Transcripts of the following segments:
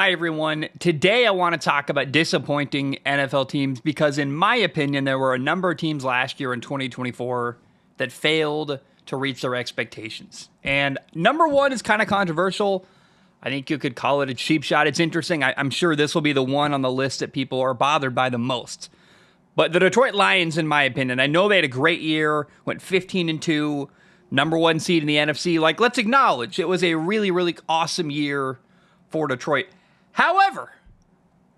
Hi, everyone. Today, I want to talk about disappointing NFL teams because, in my opinion, there were a number of teams last year in 2024 that failed to reach their expectations. And number one is kind of controversial. I think you could call it a cheap shot. It's interesting. I'm sure this will be the one on the list that people are bothered by the most. But the Detroit Lions, in my opinion, I know they had a great year, went 15-2, number one seed in the NFC. Like, let's acknowledge it was a really, really awesome year for Detroit. However,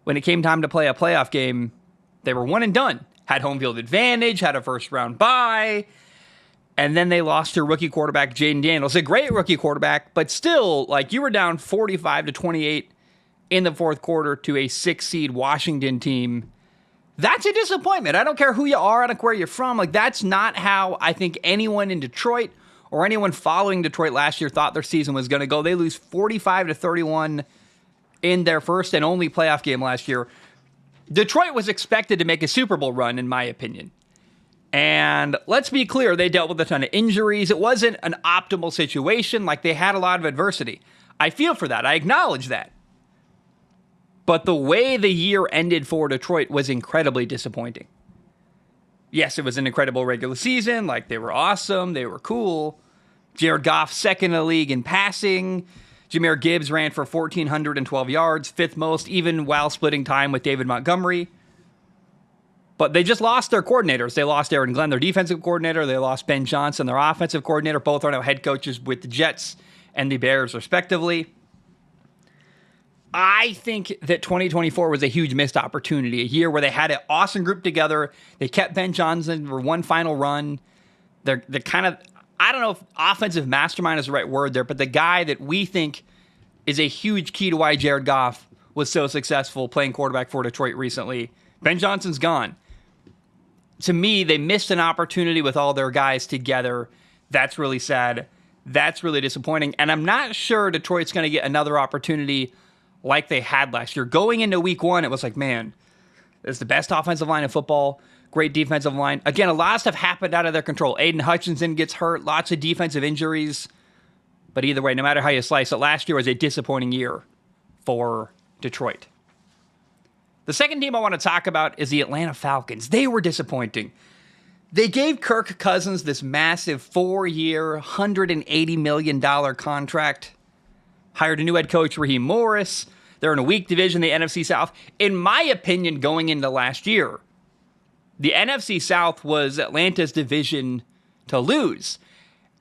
when it came time to play a playoff game, they were one and done. Had home field advantage, had a first round bye, and then they lost their rookie quarterback, Jaden Daniels. A great rookie quarterback, but still, like, you were down 45-28 in the fourth quarter to a 6-seed Washington team. That's a disappointment. I don't care who you are, I don't care where you're from. Like, that's not how I think anyone in Detroit or anyone following Detroit last year thought their season was going to go. They lose 45-31 in their first and only playoff game last year. Detroit was expected to make a Super Bowl run, in my opinion. And let's be clear, they dealt with a ton of injuries. It wasn't an optimal situation. Like, they had a lot of adversity. I feel for that. I acknowledge that. But the way the year ended for Detroit was incredibly disappointing. Yes, it was an incredible regular season. Like, they were awesome. They were cool. Jared Goff, second in the league in passing. Jahmyr Gibbs ran for 1,412 yards, fifth most, even while splitting time with David Montgomery. But they just lost their coordinators. They lost Aaron Glenn, their defensive coordinator. They lost Ben Johnson, their offensive coordinator. Both are now head coaches with the Jets and the Bears, respectively. I think that 2024 was a huge missed opportunity, a year where they had an awesome group together. They kept Ben Johnson for one final run. They're kind of, I don't know if offensive mastermind is the right word there, but the guy that we think is a huge key to why Jared Goff was so successful playing quarterback for Detroit recently. Ben Johnson's gone. To me, they missed an opportunity with all their guys together. That's really sad. That's really disappointing. And I'm not sure Detroit's going to get another opportunity like they had last year. Going into week one, it was like, man, it's the best offensive line in football. Great defensive line. Again, a lot of stuff happened out of their control. Aiden Hutchinson gets hurt. Lots of defensive injuries. But either way, no matter how you slice it, last year was a disappointing year for Detroit. The second team I want to talk about is the Atlanta Falcons. They were disappointing. They gave Kirk Cousins this massive 4-year, $180 million contract. Hired a new head coach, Raheem Morris. They're in a weak division, the NFC South. In my opinion, going into last year, the NFC South was Atlanta's division to lose.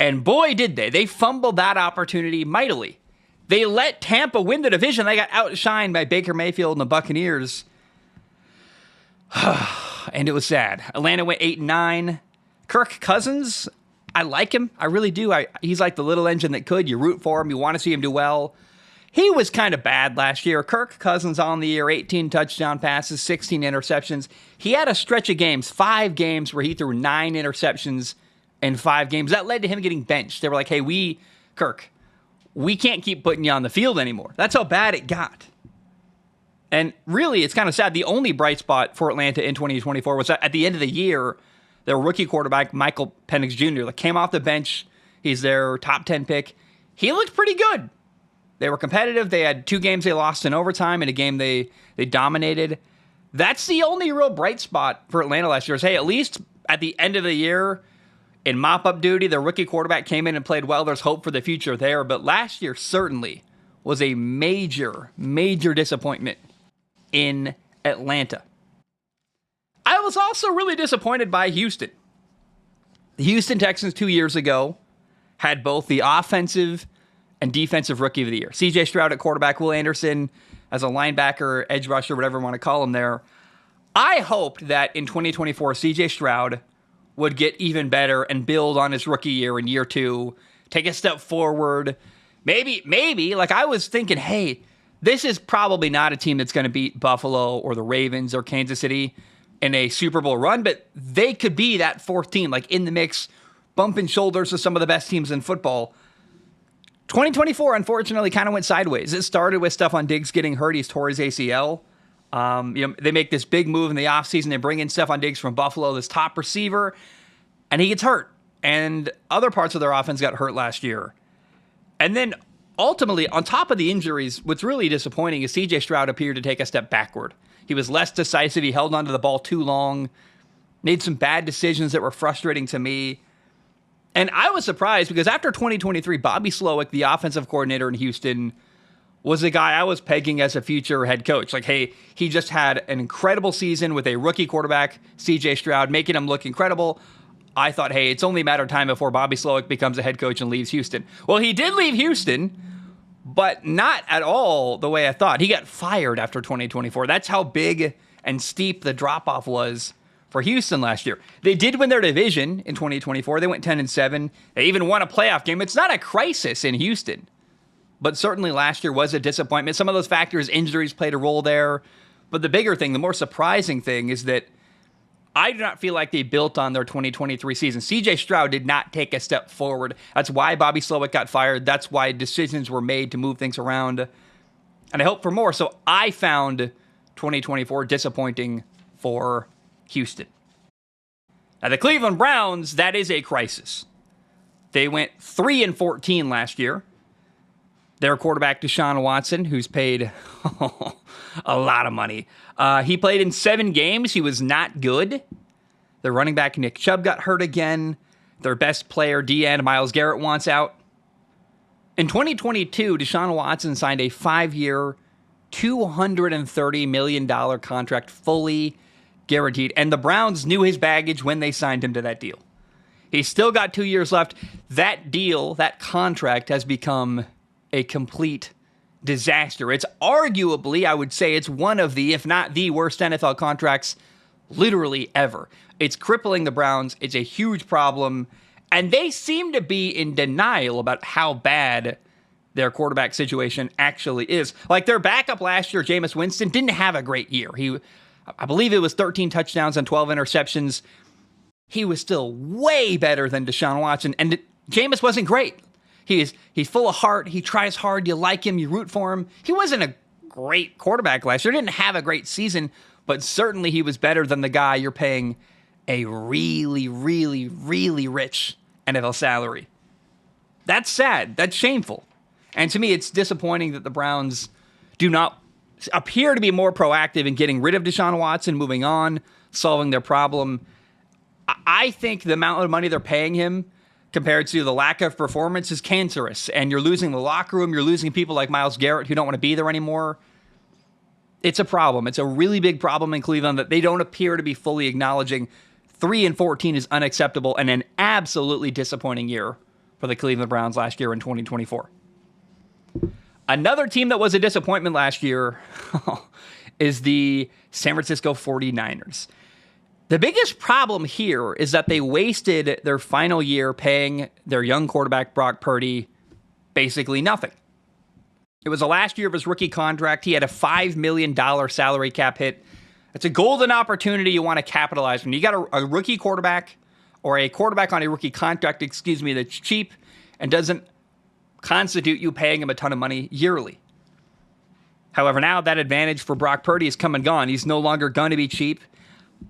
And boy, did they. They fumbled that opportunity mightily. They let Tampa win the division. They got outshined by Baker Mayfield and the Buccaneers. And it was sad. Atlanta went 8-9. Kirk Cousins, I like him. I really do. He's like the little engine that could. You root for him. You want to see him do well. He was kind of bad last year. Kirk Cousins on the year, 18 touchdown passes, 16 interceptions. He had a stretch of games, 5 games where he threw 9 interceptions in 5 games. That led to him getting benched. They were like, hey, Kirk, we can't keep putting you on the field anymore. That's how bad it got. And really, it's kind of sad. The only bright spot for Atlanta in 2024 was at the end of the year, their rookie quarterback, Michael Penix Jr., came off the bench. He's their top 10 pick. He looked pretty good. They were competitive. They had 2 games they lost in overtime and a game they dominated. That's the only real bright spot for Atlanta last year is, hey, at least at the end of the year, in mop-up duty, their rookie quarterback came in and played well. There's hope for the future there. But last year certainly was a major, major disappointment in Atlanta. I was also really disappointed by Houston. The Houston Texans 2 years ago had both the offensive and defensive rookie of the year. CJ Stroud at quarterback, Will Anderson as a linebacker, edge rusher, whatever you want to call him there. I hoped that in 2024, CJ Stroud would get even better and build on his rookie year in year 2, take a step forward. Maybe, like I was thinking, hey, this is probably not a team that's going to beat Buffalo or the Ravens or Kansas City in a Super Bowl run, but they could be that 4th team, like in the mix, bumping shoulders with some of the best teams in football. 2024, unfortunately, kind of went sideways. It started with Stephon Diggs getting hurt. He's tore his ACL. They make this big move in the offseason. They bring in Stephon Diggs from Buffalo, this top receiver, and he gets hurt. And other parts of their offense got hurt last year. And then ultimately, on top of the injuries, what's really disappointing is C.J. Stroud appeared to take a step backward. He was less decisive. He held onto the ball too long, made some bad decisions that were frustrating to me. And I was surprised because after 2023, Bobby Slowick, the offensive coordinator in Houston, was the guy I was pegging as a future head coach. Like, hey, he just had an incredible season with a rookie quarterback, C.J. Stroud, making him look incredible. I thought, hey, it's only a matter of time before Bobby Slowick becomes a head coach and leaves Houston. Well, he did leave Houston, but not at all the way I thought. He got fired after 2024. That's how big and steep the drop-off was for Houston last year. They did win their division in 2024. They went 10-7. They even won a playoff game. It's not a crisis in Houston, but certainly last year was a disappointment. Some of those factors, injuries played a role there. But the bigger thing, the more surprising thing is that I do not feel like they built on their 2023 season. C.J. Stroud did not take a step forward. That's why Bobby Slowick got fired. That's why decisions were made to move things around. And I hope for more. So I found 2024 disappointing for Houston. Now, the Cleveland Browns, that is a crisis. They went 3-14 last year. Their quarterback, Deshaun Watson, who's paid a lot of money. He played in 7 games. He was not good. Their running back, Nick Chubb, got hurt again. Their best player, DN, Myles Garrett, wants out. In 2022, Deshaun Watson signed a 5-year, $230 million contract, fully guaranteed. And the Browns knew his baggage when they signed him to that deal. He's still got 2 years left. That deal, that contract, has become a complete disaster. It's arguably, I would say, it's one of the, if not the worst NFL contracts literally ever. It's crippling the Browns. It's a huge problem. And they seem to be in denial about how bad their quarterback situation actually is. Like their backup last year, Jameis Winston, didn't have a great year. I believe it was 13 touchdowns and 12 interceptions. He was still way better than Deshaun Watson. And Jameis wasn't great. He's full of heart. He tries hard. You like him. You root for him. He wasn't a great quarterback last year. Didn't have a great season, but certainly he was better than the guy you're paying a really, really, really rich NFL salary. That's sad. That's shameful. And to me, it's disappointing that the Browns do not appear to be more proactive in getting rid of Deshaun Watson, moving on, solving their problem. I think the amount of money they're paying him compared to the lack of performance is cancerous. And you're losing the locker room. You're losing people like Myles Garrett who don't want to be there anymore. It's a problem. It's a really big problem in Cleveland that they don't appear to be fully acknowledging. 3-14 is unacceptable and an absolutely disappointing year for the Cleveland Browns last year in 2024. Another team that was a disappointment last year is the San Francisco 49ers. The biggest problem here is that they wasted their final year paying their young quarterback, Brock Purdy, basically nothing. It was the last year of his rookie contract. He had a $5 million salary cap hit. It's a golden opportunity you want to capitalize on. You got a rookie quarterback or a quarterback on a rookie contract, that's cheap and doesn't constitute you paying him a ton of money yearly. However, now that advantage for Brock Purdy is come and gone. He's no longer going to be cheap.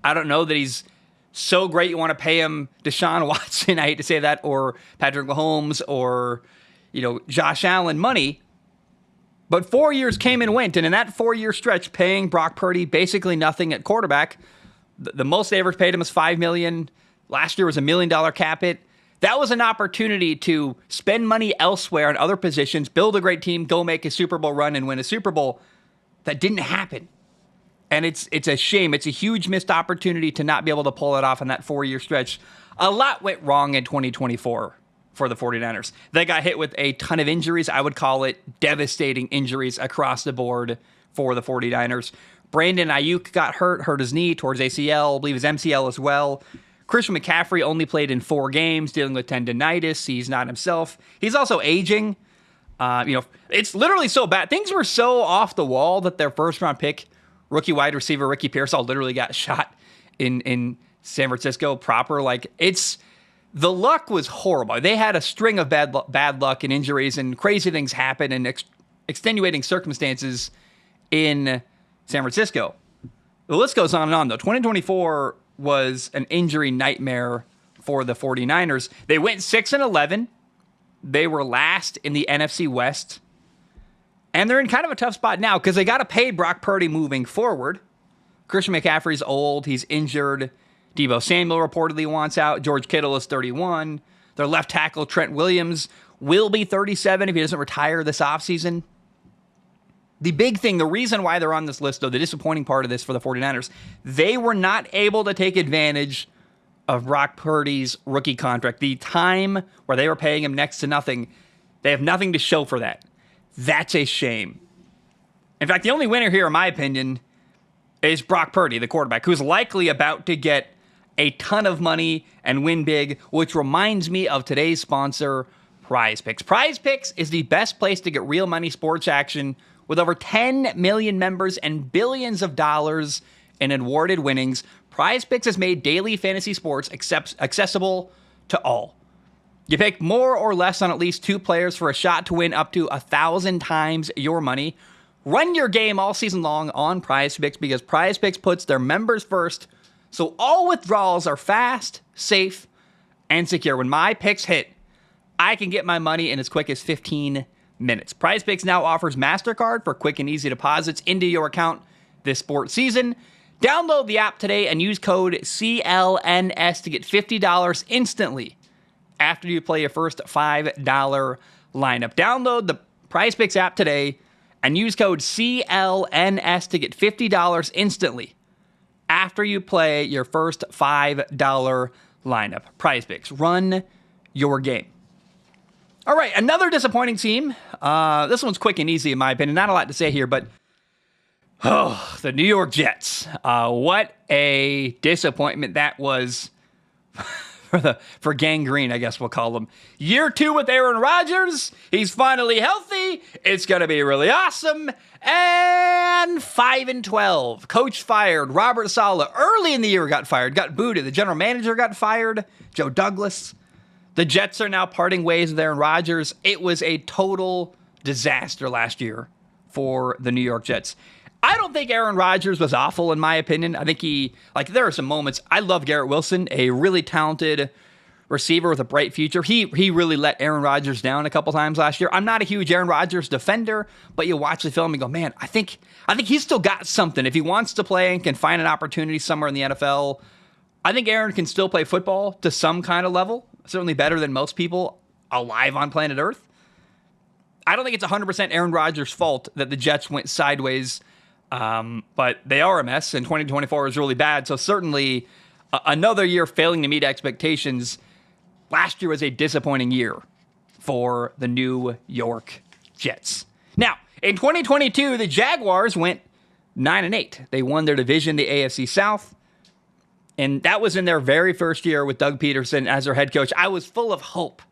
I don't know that he's so great you want to pay him Deshaun Watson, I hate to say that, or Patrick Mahomes, or, Josh Allen money. But 4 years came and went, and in that 4-year stretch, paying Brock Purdy basically nothing at quarterback, the most they ever paid him was $5 million. Last year was $1 million cap hit. That was an opportunity to spend money elsewhere in other positions, build a great team, go make a Super Bowl run and win a Super Bowl. That didn't happen. And it's a shame. It's a huge missed opportunity to not be able to pull it off in that 4-year stretch. A lot went wrong in 2024 for the 49ers. They got hit with a ton of injuries. I would call it devastating injuries across the board for the 49ers. Brandon Ayuk got hurt his knee towards ACL, I believe his MCL as well. Christian McCaffrey only played in 4 games, dealing with tendonitis. He's not himself. He's also aging. It's literally so bad. Things were so off the wall that their first-round pick, rookie wide receiver Ricky Pearsall, literally got shot in San Francisco proper. The luck was horrible. They had a string of bad luck and injuries, and crazy things happen and extenuating circumstances in San Francisco. The list goes on and on, though. 2024 was an injury nightmare for the 49ers. They went 6-11. They were last in the NFC West. And they're in kind of a tough spot now because they got to pay Brock Purdy moving forward. Christian McCaffrey's old. He's injured. Deebo Samuel reportedly wants out. George Kittle is 31. Their left tackle, Trent Williams, will be 37 if he doesn't retire this offseason. The big thing, the reason why they're on this list, though, the disappointing part of this for the 49ers, they were not able to take advantage of Brock Purdy's rookie contract. The time where they were paying him next to nothing, they have nothing to show for that. That's a shame. In fact, the only winner here, in my opinion, is Brock Purdy, the quarterback, who's likely about to get a ton of money and win big, which reminds me of today's sponsor, Prize Picks. Prize Picks is the best place to get real money sports action with over 10 million members and billions of dollars in awarded winnings. Prize Picks has made daily fantasy sports accessible to all. You pick more or less on at least 2 players for a shot to win up to 1,000 times your money. Run your game all season long on Prize Picks because Prize Picks puts their members first, so all withdrawals are fast, safe, and secure. When my picks hit, I can get my money in as quick as 15 minutes. Prize Picks now offers MasterCard for quick and easy deposits into your account this sports season. Download the app today and use code CLNS to get $50 instantly after you play your first $5 lineup. Download the Prize Picks app today and use code CLNS to get $50 instantly after you play your first $5 lineup. Prize Picks. Run your game. All right, another disappointing team. This one's quick and easy in my opinion. Not a lot to say here, but the New York Jets. What a disappointment that was for Gangrene, I guess we'll call them. Year 2 with Aaron Rodgers. He's finally healthy. It's going to be really awesome. And 5-12. Coach fired. Robert Saleh early in the year got fired, got booted. The general manager got fired. Joe Douglas. The Jets are now parting ways with Aaron Rodgers. It was a total disaster last year for the New York Jets. I don't think Aaron Rodgers was awful, in my opinion. I think there are some moments. I love Garrett Wilson, a really talented receiver with a bright future. He really let Aaron Rodgers down a couple times last year. I'm not a huge Aaron Rodgers defender, but you watch the film and go, man, I think he's still got something. If he wants to play and can find an opportunity somewhere in the NFL, I think Aaron can still play football to some kind of level. Certainly better than most people alive on planet Earth. I don't think it's 100% Aaron Rodgers' fault that the Jets went sideways, but they are a mess, and 2024 was really bad. So certainly another year failing to meet expectations. Last year was a disappointing year for the New York Jets. Now, in 2022, the Jaguars went 9-8. They won their division, the AFC South. And that was in their very first year with Doug Peterson as their head coach. I was full of hope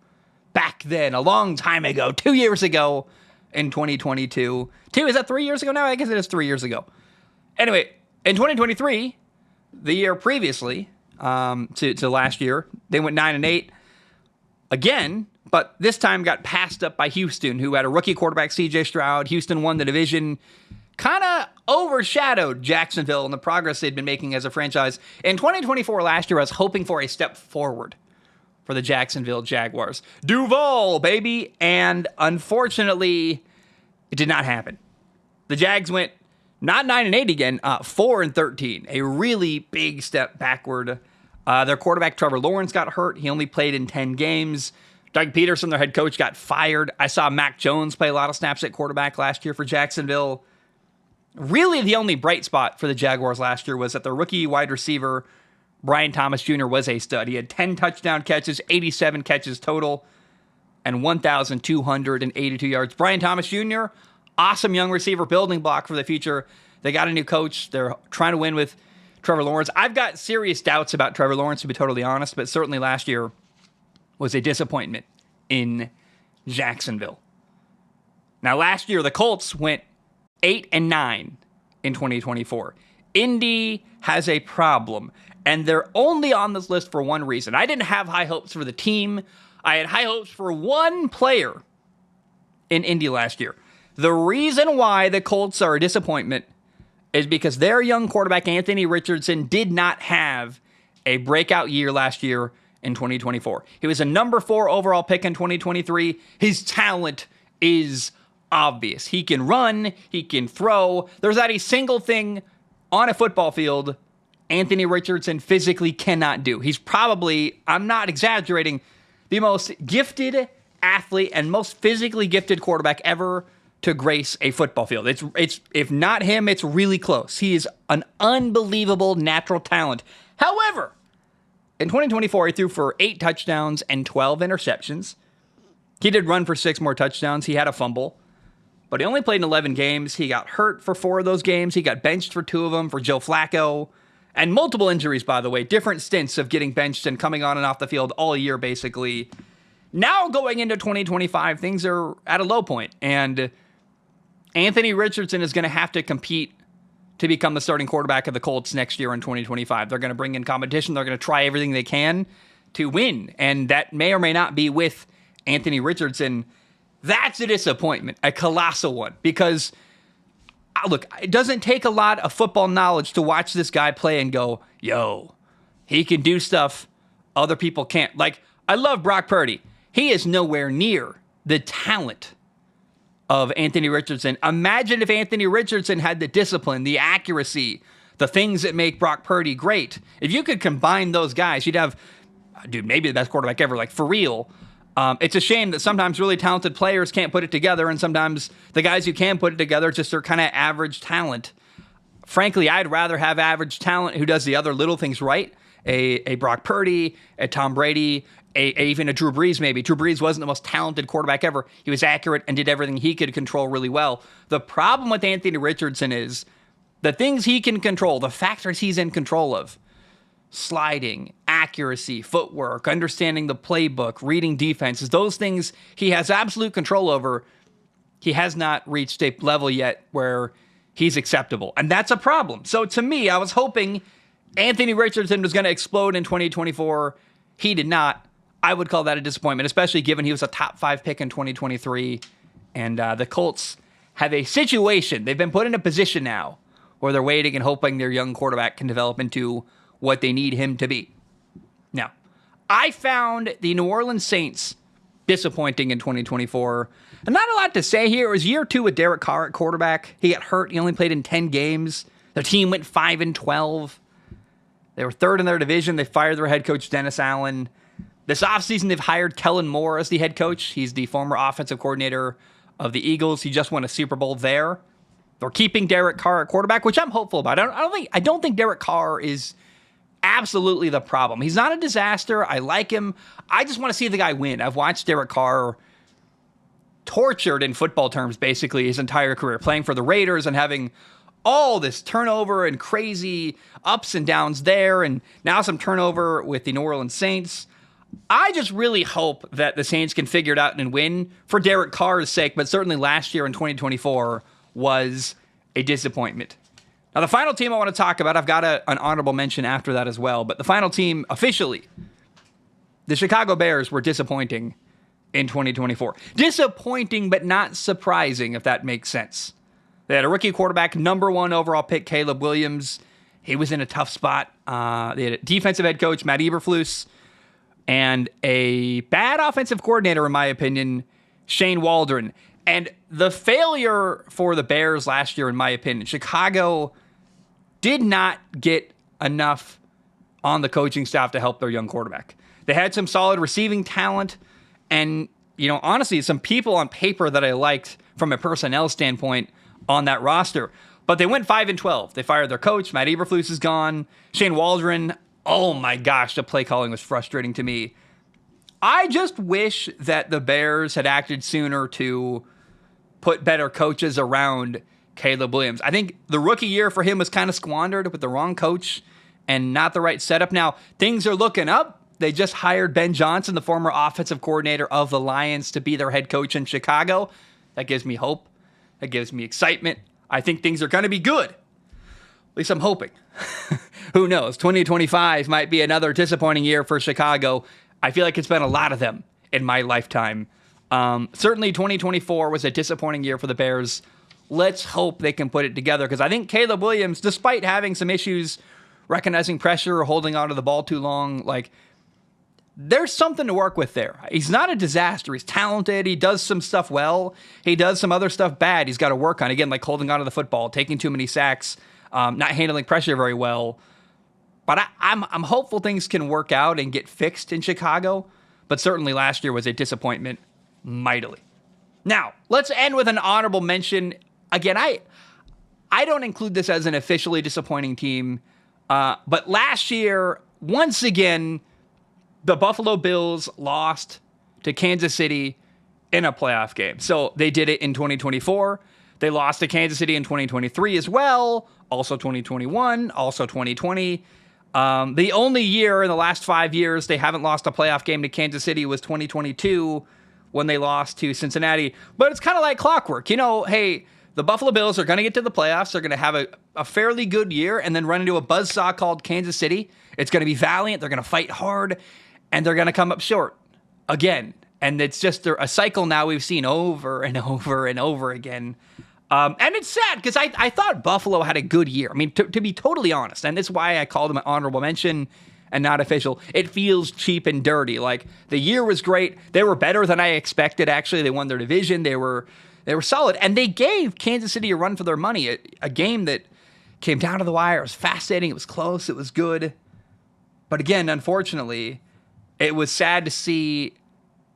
back then, a long time ago, 2 years ago in 2022. Is that 3 years ago now? I guess it is 3 years ago. Anyway, in 2023, the year previously to last year, they went 9-8 again, but this time got passed up by Houston, who had a rookie quarterback, C.J. Stroud. Houston won the division. Kind of overshadowed Jacksonville and the progress they'd been making as a franchise. In 2024 last year, I was hoping for a step forward for the Jacksonville Jaguars. Duval, baby. And unfortunately, it did not happen. The Jags went not 9-8 again, 4-13. A really big step backward. Their quarterback, Trevor Lawrence, got hurt. He only played in 10 games. Doug Peterson, their head coach, got fired. I saw Mac Jones play a lot of snaps at quarterback last year for Jacksonville. Really, the only bright spot for the Jaguars last year was that the rookie wide receiver, Brian Thomas Jr., was a stud. He had 10 touchdown catches, 87 catches total, and 1,282 yards. Brian Thomas Jr., awesome young receiver, building block for the future. They got a new coach. They're trying to win with Trevor Lawrence. I've got serious doubts about Trevor Lawrence, to be totally honest, but certainly last year was a disappointment in Jacksonville. Now, last year, the Colts went 8-9 in 2024. Indy has a problem, and they're only on this list for one reason. I didn't have high hopes for the team. I had high hopes for one player in Indy last year. The reason why the Colts are a disappointment is because their young quarterback, Anthony Richardson, did not have a breakout year last year in 2024. He was a number 4 overall pick in 2023. His talent is obvious. He can run, he can throw. There's not a single thing on a football field Anthony Richardson physically cannot do. He's probably, I'm not exaggerating, the most gifted athlete and most physically gifted quarterback ever to grace a football field. It's if not him, it's really close. He is an unbelievable natural talent. However, in 2024, he threw for 8 touchdowns and 12 interceptions. He did run for 6 more touchdowns. He had a fumble, but he only played in 11 games. He got hurt for 4 of those games. He got benched for 2 of them for Joe Flacco, and multiple injuries, by the way, different stints of getting benched and coming on and off the field all year, basically. Now going into 2025, things are at a low point, and Anthony Richardson is going to have to compete to become the starting quarterback of the Colts next year in 2025. They're going to bring in competition. They're going to try everything they can to win, and that may or may not be with Anthony Richardson. That's a disappointment, a colossal one, because look, it doesn't take a lot of football knowledge to watch this guy play and go, yo, he can do stuff other people can't. Like, I love Brock Purdy. He is nowhere near the talent of Anthony Richardson. Imagine if Anthony Richardson had the discipline, the accuracy, the things that make Brock Purdy great. If you could combine those guys, you'd have, dude, maybe the best quarterback ever, like for real. It's a shame that sometimes really talented players can't put it together, and sometimes the guys who can put it together just are kind of average talent. Frankly, I'd rather have average talent who does the other little things right. A Brock Purdy, a Tom Brady, even a Drew Brees maybe. Drew Brees wasn't the most talented quarterback ever. He was accurate and did everything he could control really well. The problem with Anthony Richardson is the things he can control, the factors he's in control of, sliding, accuracy, footwork, understanding the playbook, reading defenses, those things he has absolute control over. He has not reached a level yet where he's acceptable, and that's a problem. So to me, I was hoping Anthony Richardson was going to explode in 2024. He did not. I would call that a disappointment, especially given he was a top 5 pick in 2023, and the Colts have a situation. They've been put in a position now where they're waiting and hoping their young quarterback can develop into what they need him to be. Now, I found the New Orleans Saints disappointing in 2024. And not a lot to say here. It was year 2 with Derek Carr at quarterback. He got hurt. He only played in 10 games. Their team went 5-12. They were 3rd in their division. They fired their head coach, Dennis Allen. This offseason, they've hired Kellen Moore as the head coach. He's the former offensive coordinator of the Eagles. He just won a Super Bowl there. They're keeping Derek Carr at quarterback, which I'm hopeful about. I don't think Derek Carr is absolutely the problem. He's not a disaster. I like him. I just want to see the guy win. I've watched Derek Carr tortured in football terms basically his entire career, playing for the Raiders and having all this turnover and crazy ups and downs there, and now some turnover with the New Orleans Saints. I just really hope that the Saints can figure it out and win for Derek Carr's sake, but certainly last year in 2024 was a disappointment. Now, the final team I want to talk about, I've got an honorable mention after that as well, but the final team officially, the Chicago Bears, were disappointing in 2024. Disappointing, but not surprising, if that makes sense. They had a rookie quarterback, number 1 overall pick, Caleb Williams. He was in a tough spot. They had a defensive head coach, Matt Eberflus, and a bad offensive coordinator, in my opinion, Shane Waldron. And the failure for the Bears last year, in my opinion, Chicago did not get enough on the coaching staff to help their young quarterback. They had some solid receiving talent and, honestly, some people on paper that I liked from a personnel standpoint on that roster. But they went 5-12. They fired their coach. Matt Eberflus is gone. Shane Waldron, oh my gosh, the play calling was frustrating to me. I just wish that the Bears had acted sooner to put better coaches around Caleb Williams. I think the rookie year for him was kind of squandered with the wrong coach and not the right setup. Now, things are looking up. They just hired Ben Johnson, the former offensive coordinator of the Lions, to be their head coach in Chicago. That gives me hope. That gives me excitement. I think things are going to be good. At least I'm hoping. Who knows? 2025 might be another disappointing year for Chicago. I feel like it's been a lot of them in my lifetime. Certainly 2024 was a disappointing year for the Bears. Let's hope they can put it together, because I think Caleb Williams, despite having some issues recognizing pressure or holding onto the ball too long, there's something to work with there. He's not a disaster. He's talented. He does some stuff well. He does some other stuff bad. He's got to work on, again, like holding onto the football, taking too many sacks, not handling pressure very well. But I'm hopeful things can work out and get fixed in Chicago. But certainly last year was a disappointment mightily. Now, let's end with an honorable mention. Again, I don't include this as an officially disappointing team. But last year, once again, the Buffalo Bills lost to Kansas City in a playoff game. So they did it in 2024. They lost to Kansas City in 2023 as well. Also 2021, also 2020. The only year in the last 5 years they haven't lost a playoff game to Kansas City was 2022 when they lost to Cincinnati. But it's kind of like clockwork. Hey, the Buffalo Bills are going to get to the playoffs. They're going to have a fairly good year and then run into a buzzsaw called Kansas City. It's going to be valiant. They're going to fight hard. And they're going to come up short again. And it's just a cycle now we've seen over and over and over again. And it's sad because I thought Buffalo had a good year. I mean, to be totally honest, and that's why I called them an honorable mention and not official. It feels cheap and dirty. Like, the year was great. They were better than I expected, actually. They won their division. They were solid. And they gave Kansas City a run for their money. A game that came down to the wire. It was fascinating. It was close. It was good. But again, unfortunately, it was sad to see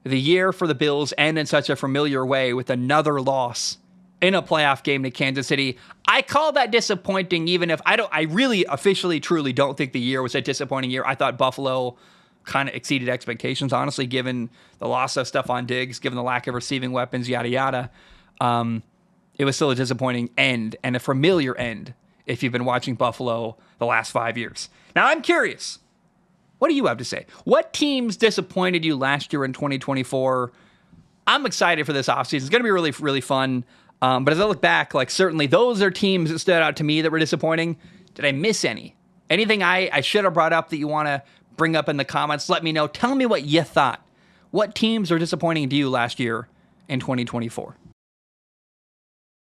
the year for the Bills end in such a familiar way with another loss in a playoff game to Kansas City. I call that disappointing, even if I really officially, truly don't think the year was a disappointing year. I thought Buffalo kind of exceeded expectations, honestly, given the loss of Stephon Diggs, given the lack of receiving weapons, yada, yada. It was still a disappointing end and a familiar end if you've been watching Buffalo the last 5 years. Now, I'm curious. What do you have to say? What teams disappointed you last year in 2024? I'm excited for this offseason. It's going to be really, really fun. But as I look back, certainly those are teams that stood out to me that were disappointing. Did I miss any? Anything I should have brought up that you want to bring up in the comments? Let me know. Tell me what you thought. What teams are disappointing to you last year in 2024?